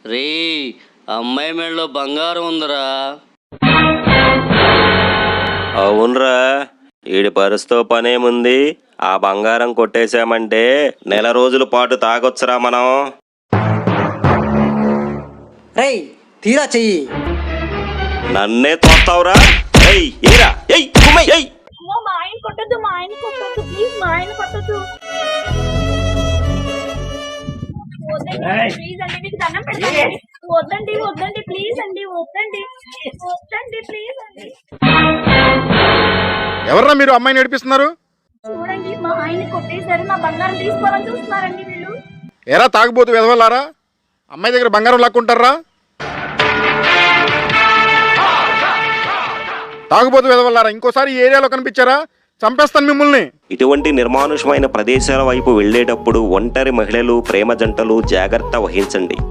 రే అమ్మాయి మెడలో బంగారం ఉందిరా. అవునరా, ఈడి పరుస్తో పనేముంది? ఆ బంగారం కొట్టేశామంటే నెల రోజుల పాటు తాగొచ్చురా మనం. రేయ్ తీరా చెయ్యి. నన్నే తోస్తావురా? ఏయ్ ఏరా, ఏయ్ కుమ్మయ్, ఏయ్. మా ఆయన కొట్టద్దు, మా ఆయన కొట్టద్దు, ప్లీజ్ మా ఆయన కొట్టద్దు. ప్లీజ్ అండి, మీకు దండం పెడతాను. వద్దండి వద్దండి ప్లీజ్ అండి, వద్దండి వద్దండి ప్లీజ్ అండి. ఎవర్రా మీరు అమ్మాయిని ఏడిపిస్తున్నారు? చూడండి మా ఆయన కొట్టేశారు, నా బంగారం తీసుకోవాలని చూస్తున్నారండి వీళ్ళు. ఎరా తాగుబోతు వెదవల్లారా, అమ్మాయి దగ్గర బంగారం లాక్కుంటారా? తాగుబోతు వెదవల్లారా, ఇంకోసారి ఈ ఏరియాలో కనిపించారా చంపేస్తాను మిమ్మల్ని. ఇటువంటి నిర్మానుషమైన ప్రదేశాల వైపు వెళ్ళేటప్పుడు ఒంటరి మహిళలు, ప్రేమ జంటలు జాగ్రత్త వహించండి.